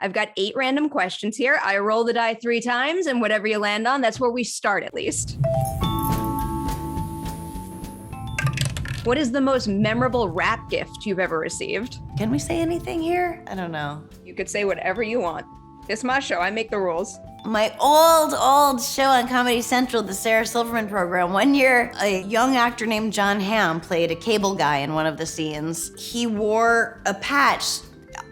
I've got 8 random questions here. I roll the die 3 times, and whatever you land on, that's where we start at least. What is the most memorable rap gift you've ever received? Can we say anything here? I don't know. You could say whatever you want. It's my show. I make the rules. My old show on Comedy Central, the Sarah Silverman program, one year, a young actor named John Hamm played a cable guy in one of the scenes. He wore a patch,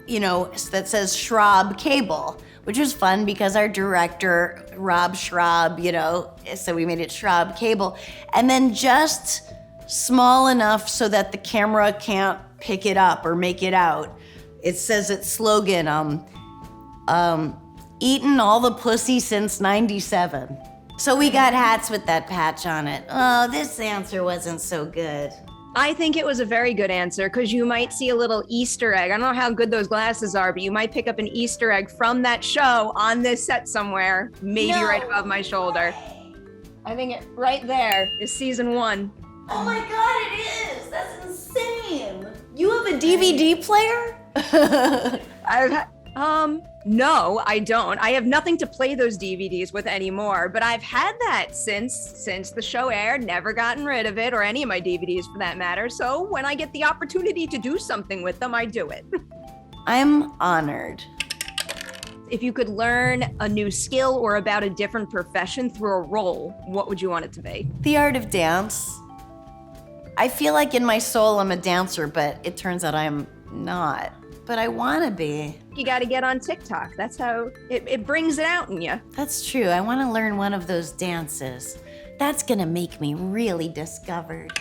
that says Schraub Cable, which was fun because our director, Rob Schraub, so we made it Schraub Cable. And then just small enough so that the camera can't pick it up or make it out. It says its slogan, eaten all the pussy since 97. So we got hats with that patch on it. Oh, this answer wasn't so good. I think it was a very good answer because you might see a little Easter egg. I don't know how good those glasses are, but you might pick up an Easter egg from that show on this set somewhere, maybe right above my shoulder. I think it right there is season 1. Oh my God, it is! That's insane! You have a DVD player? No, I don't. I have nothing to play those DVDs with anymore, but I've had that since the show aired, never gotten rid of it, or any of my DVDs for that matter. So when I get the opportunity to do something with them, I do it. I'm honored. If you could learn a new skill or about a different profession through a role, what would you want it to be? The art of dance. I feel like in my soul I'm a dancer, but it turns out I'm not. But I want to be. You got to get on TikTok. That's how it brings it out in you. That's true. I want to learn one of those dances. That's going to make me really discovered.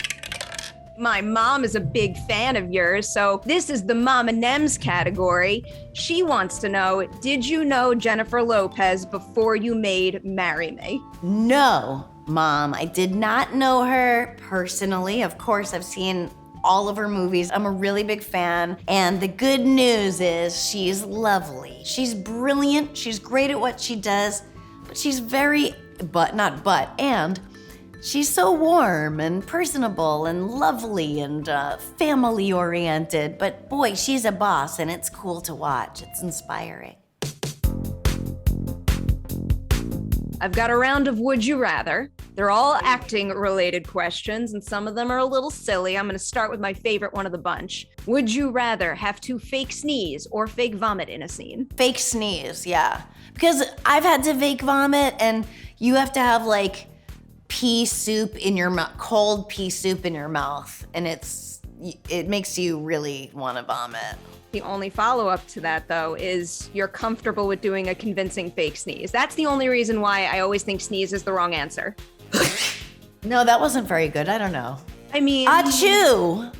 My mom is a big fan of yours, so this is the Mama Nems category. She wants to know, did you know Jennifer Lopez before you made Marry Me? No, Mom. I did not know her personally. Of course, I've seen all of her movies. I'm a really big fan. And the good news is she's lovely. She's brilliant. She's great at what she does, but she's and she's so warm and personable and lovely and family oriented. But boy, she's a boss and it's cool to watch. It's inspiring. I've got a round of Would You Rather. They're all acting related questions, and some of them are a little silly. I'm going to start with my favorite one of the bunch. Would you rather have to fake sneeze or fake vomit in a scene? Fake sneeze, yeah. Because I've had to fake vomit, and you have to have like pea soup in your mouth, cold pea soup in your mouth, and it makes you really want to vomit. The only follow-up to that, though, is you're comfortable with doing a convincing fake sneeze. That's the only reason why I always think sneeze is the wrong answer. No, that wasn't very good. I don't know. I mean... Achoo!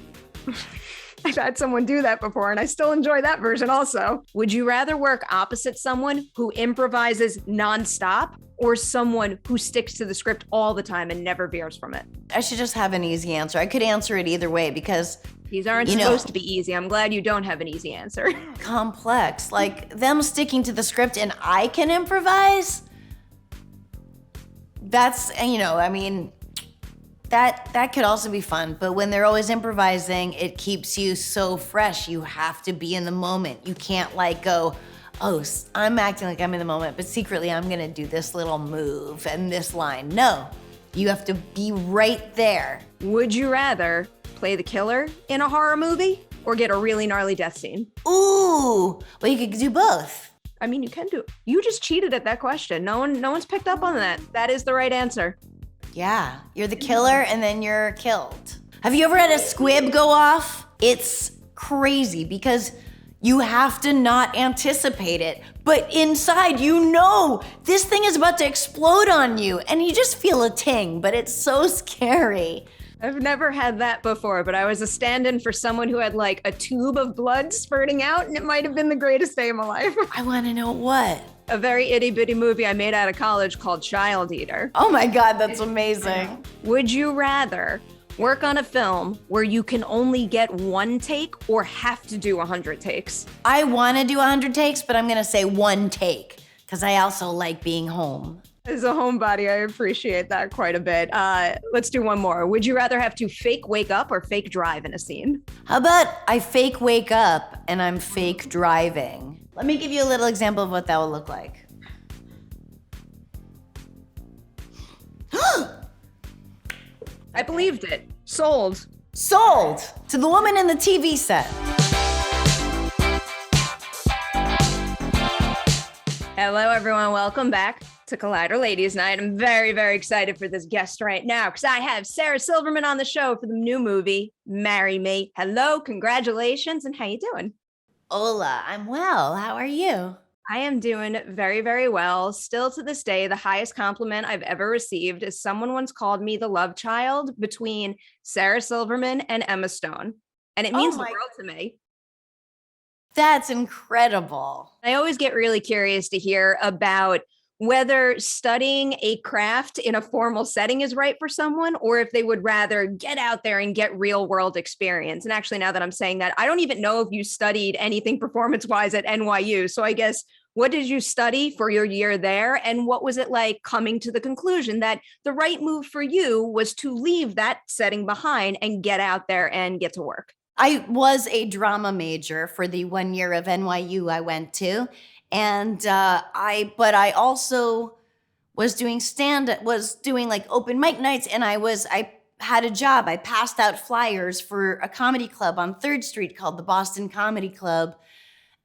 I've had someone do that before, and I still enjoy that version also. Would you rather work opposite someone who improvises nonstop or someone who sticks to the script all the time and never veers from it? I should just have an easy answer. I could answer it either way because... These aren't supposed to be easy. I'm glad you don't have an easy answer. Complex. Like them sticking to the script and I can improvise? That's, that could also be fun. But when they're always improvising, it keeps you so fresh. You have to be in the moment. You can't go, oh, I'm acting like I'm in the moment, but secretly I'm gonna do this little move and this line. No, you have to be right there. Would you rather play the killer in a horror movie or get a really gnarly death scene? Ooh, well, you could do both. I mean, you can do it. You just cheated at that question. No one's picked up on that. That is the right answer. Yeah, you're the killer and then you're killed. Have you ever had a squib go off? It's crazy because you have to not anticipate it, but inside this thing is about to explode on you and you just feel a ting, but it's so scary. I've never had that before, but I was a stand-in for someone who had a tube of blood spurting out, and it might have been the greatest day of my life. I want to know what. A very itty-bitty movie I made out of college called Child Eater. Oh my God, that's amazing. Would you rather work on a film where you can only get 1 take or have to do 100 takes? I want to do 100 takes, but I'm going to say 1 take because I also like being home. As a homebody, I appreciate that quite a bit. Let's do one more. Would you rather have to fake wake up or fake drive in a scene? How about I fake wake up and I'm fake driving? Let me give you a little example of what that would look like. I believed it. Sold. Sold to the woman in the TV set. Hello, everyone. Welcome back to Collider Ladies Night. I'm very, very excited for this guest right now because I have Sarah Silverman on the show for the new movie, Marry Me. Hello, congratulations, and how you doing? Hola, I'm well. How are you? I am doing very, very well. Still to this day, the highest compliment I've ever received is someone once called me the love child between Sarah Silverman and Emma Stone. And it means the world to me. That's incredible. I always get really curious to hear about whether studying a craft in a formal setting is right for someone, or if they would rather get out there and get real world experience. And actually, now that I'm saying that, I don't even know if you studied anything performance wise at NYU. So I guess, what did you study for your year there? And what was it like coming to the conclusion that the right move for you was to leave that setting behind and get out there and get to work? I was a drama major for the 1 year of NYU I went to. And I also was doing like open mic nights, and I had a job. I passed out flyers for a comedy club on 3rd Street called the Boston Comedy Club.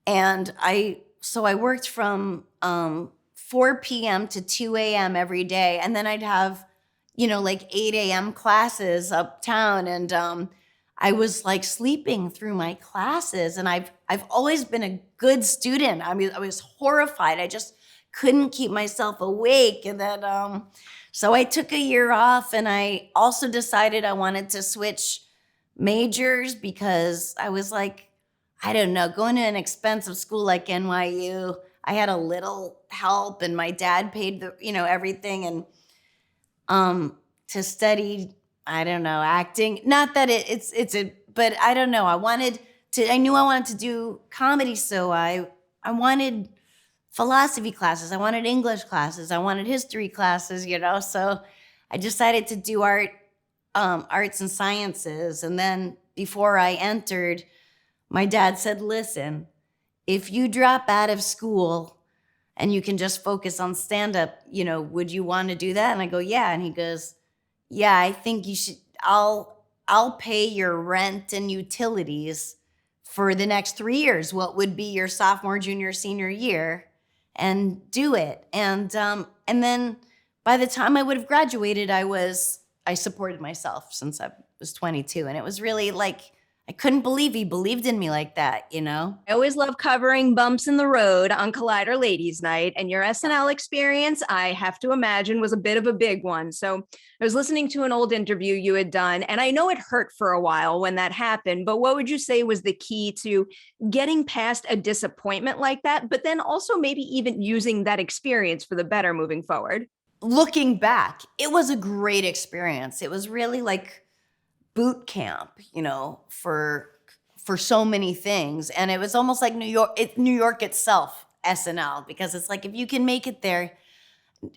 And I worked from 4 p.m. to 2 a.m. every day. And then I'd have, like 8 a.m. classes uptown. And I was like sleeping through my classes, and I've always been a good student. I mean, I was horrified. I just couldn't keep myself awake. And then, so I took a year off, and I also decided I wanted to switch majors because I was like, I don't know, going to an expensive school like NYU, I had a little help, and my dad paid everything, and to study, I don't know, acting. Not that but I don't know. I knew I wanted to do comedy, so I wanted philosophy classes. I wanted English classes. I wanted history classes, so I decided to do arts and sciences. And then before I entered, my dad said, listen, if you drop out of school and you can just focus on stand-up, would you want to do that? And I go, yeah. And he goes, yeah, I think you should. I'll pay your rent and utilities for the next 3 years. What would be your sophomore, junior, senior year, and do it. And then by the time I would have graduated, I supported myself since I was 22, and it was really like, I couldn't believe he believed in me like that, I always love covering bumps in the road on Collider Ladies Night, and your SNL experience, I have to imagine, was a bit of a big one. So I was listening to an old interview you had done, and I know it hurt for a while when that happened, but what would you say was the key to getting past a disappointment like that, but then also maybe even using that experience for the better moving forward? Looking back, it was a great experience. It was really like boot camp, for so many things. And it was almost like New York itself, SNL, because it's like, if you can make it there,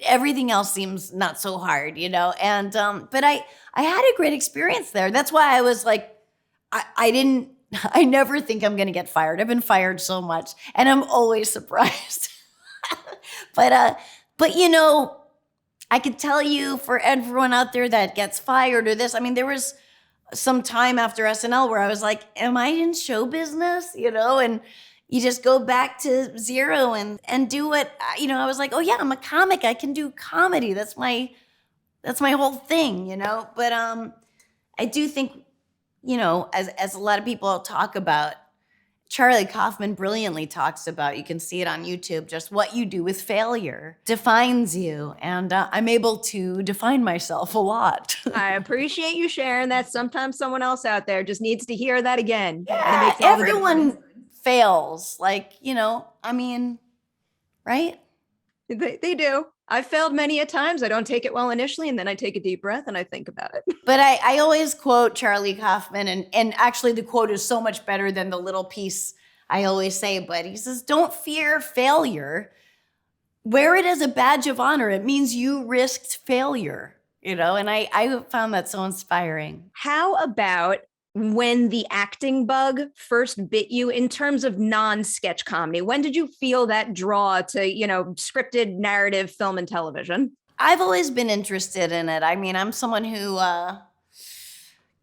everything else seems not so hard, And but I had a great experience there. That's why I was like, I never think I'm gonna get fired. I've been fired so much, and I'm always surprised. but I could tell you, for everyone out there that gets fired or this, I mean, there was some time after SNL where I was like, am I in show business? And you just go back to zero and do what, I was like, oh yeah, I'm a comic. I can do comedy. That's my whole thing, But I do think, as a lot of people talk about, Charlie Kaufman brilliantly talks about, you can see it on YouTube, just what you do with failure defines you. And I'm able to define myself a lot. I appreciate you sharing that. Sometimes someone else out there just needs to hear that again. Yeah, everyone fails. Like, right? They do. I've failed many a times. I don't take it well initially, and then I take a deep breath and I think about it. But I always quote Charlie Kaufman, and actually the quote is so much better than the little piece I always say, but he says, don't fear failure. Wear it as a badge of honor. It means you risked failure, and I found that so inspiring. How about when the acting bug first bit you in terms of non-sketch comedy? When did you feel that draw to, scripted narrative, film, and television? I've always been interested in it. I mean, I'm someone who,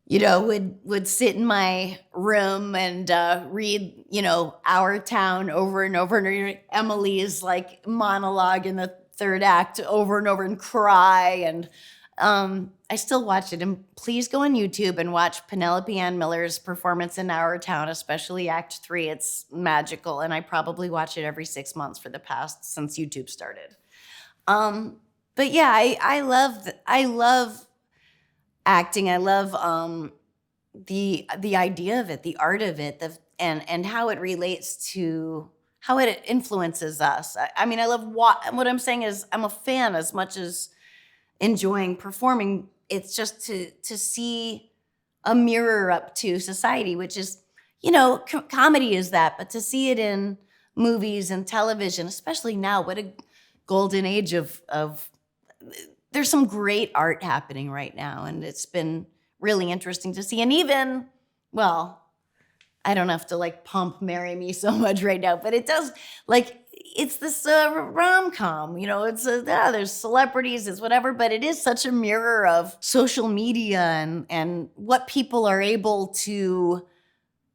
would sit in my room and read, Our Town over and over, and Emily's like monologue in the third act over and over and cry. And I still watch it. And please go on YouTube and watch Penelope Ann Miller's performance in Our Town, especially Act 3. It's magical. And I probably watch it every 6 months since YouTube started. But yeah, I love acting. I love the idea of it, the art of it, and how it relates to how it influences us. I mean, I love what I'm saying is I'm a fan as much as enjoying performing. It's just to see a mirror up to society, which is, comedy is that, but to see it in movies and television, especially now, what a golden age of there's some great art happening right now, and it's been really interesting to see. And even, well, I don't have to like pump Marry Me so much right now, but it does, like, it's this rom-com, it's there's celebrities, it's whatever, but it is such a mirror of social media and what people are able to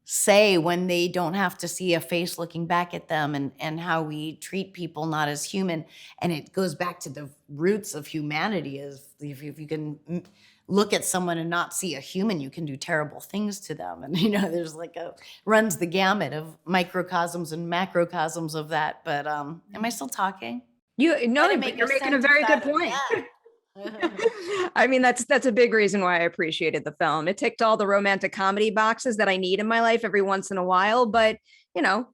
say when they don't have to see a face looking back at them, and how we treat people not as human. And it goes back to the roots of humanity, is if you can look at someone and not see a human, you can do terrible things to them. And, there's like runs the gamut of microcosms and macrocosms of that. But am I still talking? You're making a very good point. I mean, that's a big reason why I appreciated the film. It ticked all the romantic comedy boxes that I need in my life every once in a while, but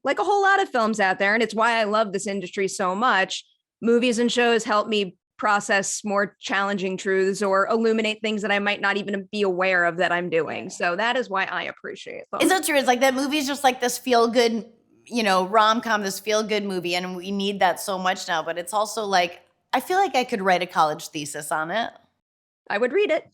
like a whole lot of films out there, and it's why I love this industry so much. Movies and shows help me process more challenging truths or illuminate things that I might not even be aware of that I'm doing. So that is why I appreciate them. It's so true. It's like that movie is just like this feel good, rom-com, this feel good movie, and we need that so much now. But it's also like, I feel like I could write a college thesis on it. I would read it.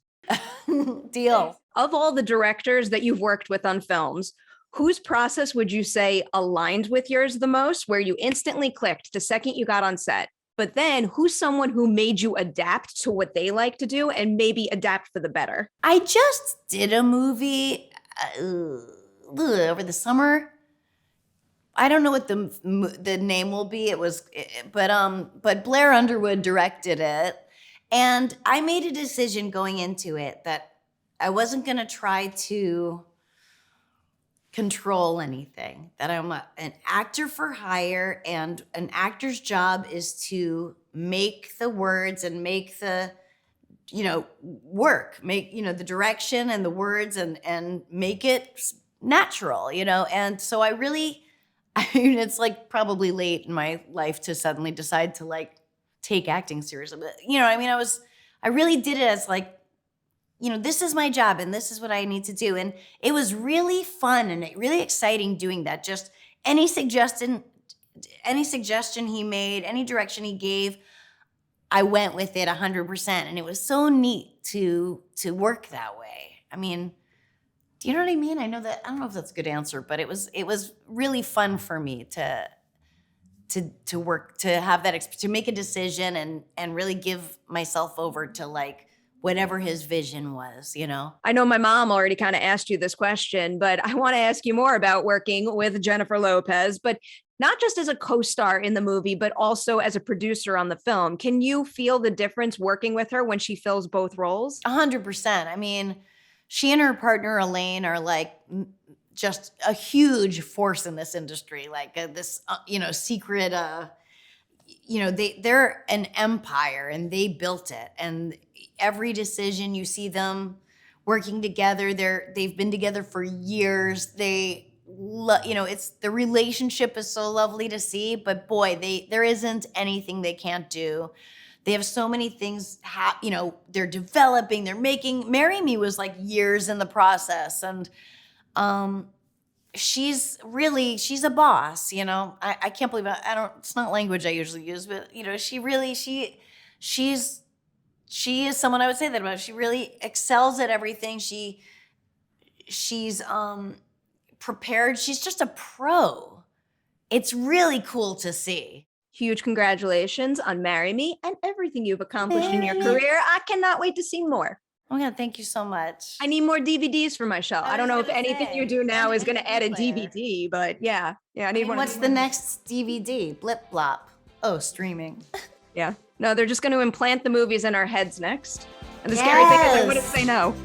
Deal. Of all the directors that you've worked with on films, whose process would you say aligned with yours the most, where you instantly clicked the second you got on set? But then who's someone who made you adapt to what they like to do and maybe adapt for the better? I just did a movie over the summer. I don't know what the name will be. But Blair Underwood directed it, and I made a decision going into it that I wasn't going to try to control anything. That I'm an actor for hire, and an actor's job is to make the words and make the work, make the direction and the words and make it natural, and so I mean, it's like probably late in my life to suddenly decide to like take acting seriously. But, I really did it as like, this is my job and this is what I need to do. And it was really fun and really exciting doing that. Just any suggestion he made, any direction he gave, I went with it 100%. And it was so neat to work that way. I mean, do you know what I mean? I don't know if that's a good answer, but it was really fun for me to work, to have that, to make a decision and really give myself over to like whatever his vision was, I know my mom already kind of asked you this question, but I want to ask you more about working with Jennifer Lopez, but not just as a co-star in the movie, but also as a producer on the film. Can you feel the difference working with her when she fills both roles? 100%. I mean, she and her partner Elaine are like just a huge force in this industry, like this, secret, they're an empire and they built it. And every decision you see them working together, they've been together for years. It's the relationship is so lovely to see, but boy, there isn't anything they can't do. They have so many things, they're developing, they're making. Marry Me was like years in the process. And she's a boss, I can't believe it's not language I usually use, but she is someone I would say that about. She really excels at everything. She's prepared. She's just a pro. It's really cool to see. Huge congratulations on Marry Me and everything you've accomplished in your career. I cannot wait to see more. Oh my God, thank you so much. I need more DVDs for my show. I don't know if anything you do now is going to add a DVD, but yeah, I need one. What's the next DVD? Blip blop. Oh, streaming. Yeah. No, they're just going to implant the movies in our heads next. And the scary thing is I wouldn't say no.